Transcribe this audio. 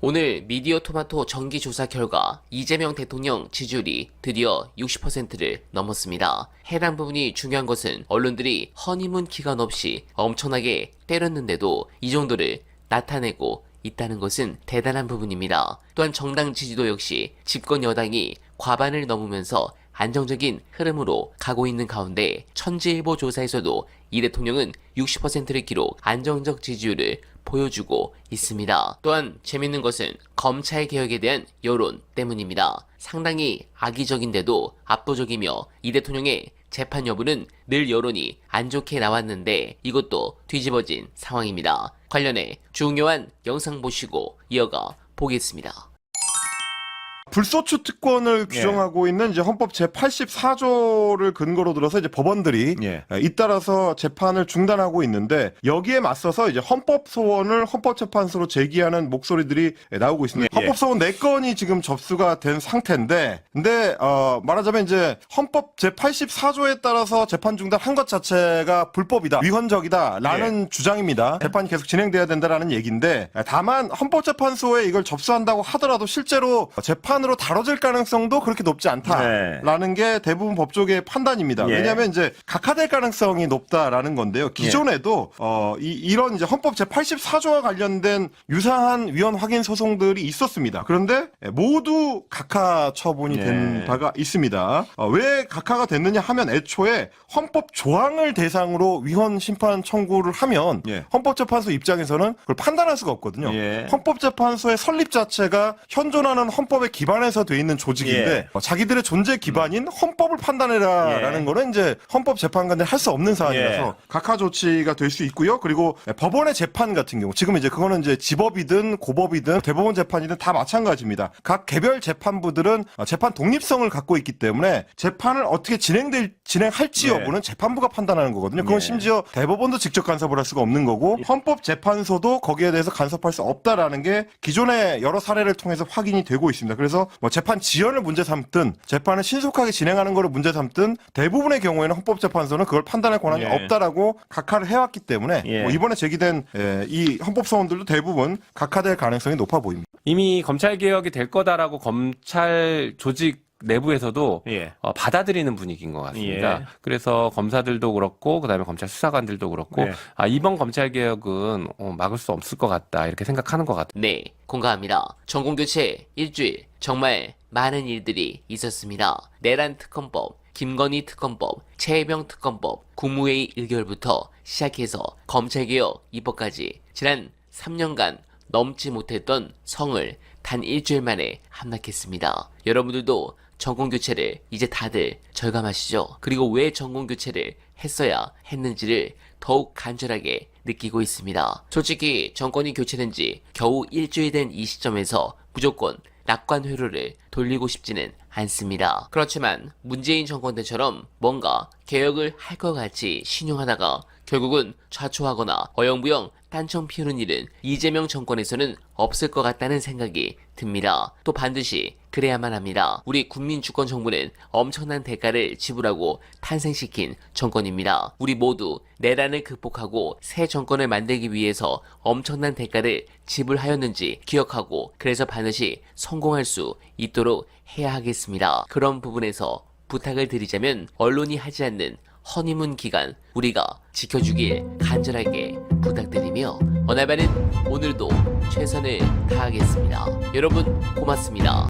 오늘 미디어 토마토 정기조사 결과 이재명 대통령 지지율이 드디어 60%를 넘었습니다. 해당 부분이 중요한 것은 언론들이 허니문 기간 없이 엄청나게 때렸는데도 이 정도를 나타내고 있다는 것은 대단한 부분입니다. 또한 정당 지지도 역시 집권 여당이 과반을 넘으면서 안정적인 흐름으로 가고 있는 가운데 천지일보 조사에서도 이 대통령은 60%를 기록 안정적 지지율을 보여주고 있습니다. 또한 재밌는 것은 검찰개혁에 대한 여론 때문입니다. 상당히 악의적인데도 압도적이며 이 대통령의 재판 여부는 늘 여론이 안 좋게 나왔는데 이것도 뒤집어진 상황입니다. 관련해 중요한 영상 보시고 이어가 보겠습니다. 불소추 특권을 규정하고 있는 이제 헌법 제84조를 근거로 들어서 이제 법원들이 잇따라서 재판을 중단하고 있는데 여기에 맞서서 이제 헌법 소원을 헌법재판소로 제기하는 목소리들이 나오고 있습니다. 헌법 소원 4건이 지금 접수가 된 상태인데, 근데 말하자면 이제 헌법 제84조에 따라서 재판 중단한 것 자체가 불법이다, 위헌적이다라는 주장입니다. 재판이 계속 진행돼야 된다라는 얘기인데, 다만 헌법재판소에 이걸 접수한다고 하더라도 실제로 재판으로 다뤄질 가능성도 그렇게 높지 않다라는 게 대부분 법조계의 판단입니다. 왜냐하면 이제 각하될 가능성이 높다라는 건데요. 기존에도 이런 이제 헌법 제84조와 관련된 유사한 위헌 확인 소송들이 있었습니다. 그런데 모두 각하 처분이 된 바가 있습니다. 왜 각하가 됐느냐 하면 애초에 헌법 조항을 대상으로 위헌 심판 청구를 하면 헌법재판소 입장에서는 그걸 판단할 수가 없거든요. 헌법재판소의 설립 자체가 현존하는 헌법에 기반해서 돼 있는 조직인데 자기들의 존재 기반인 헌법을 판단해라라는 거는 이제 헌법재판관들이 할 수 없는 사안이라서 각하 조치가 될 수 있고요. 그리고 법원의 재판 같은 경우 지금 이제 그거는 이제 지법이든 고법이든 대법원 재판이든 다 마찬가지입니다. 각 개별 재판부들은 재판 독립성을 갖고 있기 때문에 재판을 어떻게 진행할지 여부는 재판부가 판단하는 거거든요. 그건 심지어 대법원도 직접 간섭을 할 수가 없는 거고 헌법재판소도 거기에 대해서 간섭할 수 없다라는 게 기존의 여러 사례를 통해서 확인이 되고 있습니다. 그래서 뭐 재판 지연을 문제 삼든 재판을 신속하게 진행하는 것을 문제 삼든 대부분의 경우에는 헌법재판소는 그걸 판단할 권한이 없다라고 각하를 해왔기 때문에 뭐 이번에 제기된 이 헌법소원들도 대부분 각하될 가능성이 높아 보입니다. 이미 검찰개혁이 될 거다라고 검찰 조직 내부에서도 받아들이는 분위기인 것 같습니다. 그래서 검사들도 그렇고 그다음에 검찰 수사관들도 그렇고 이번 검찰개혁은 막을 수 없을 것 같다 이렇게 생각하는 것 같아요. 네, 공감합니다. 전공교체 일주일 정말 많은 일들이 있었습니다. 내란 특검법, 김건희 특검법, 최혜병 특검법, 국무회의 의결부터 시작해서 검찰개혁 입법까지 지난 3년간 넘지 못했던 성을 단 일주일 만에 함락했습니다. 여러분들도 전공교체를 이제 다들 절감하시죠? 그리고 왜 전공교체를 했어야 했는지를 더욱 간절하게 느끼고 있습니다. 솔직히 정권이 교체된 지 겨우 일주일 된 이 시점에서 무조건 낙관 회로를 돌리고 싶지는 않습니다. 그렇지만 문재인 정권 때처럼 뭔가 개혁을 할 것 같이 신용하다가 결국은 좌초하거나 어영부영 딴청 피우는 일은 이재명 정권에서는 없을 것 같다는 생각이 듭니다. 또 반드시 그래야만 합니다. 우리 국민주권 정부는 엄청난 대가를 지불하고 탄생시킨 정권입니다. 우리 모두 내란을 극복하고 새 정권을 만들기 위해서 엄청난 대가를 지불하였는지 기억하고 그래서 반드시 성공할 수 있도록 해야 하겠습니다. 그런 부분에서 부탁을 드리자면 언론이 하지 않는 허니문 기간 우리가 지켜주길 간절하게 부탁드리며 어날바는 오늘도 최선을 다하겠습니다. 여러분 고맙습니다.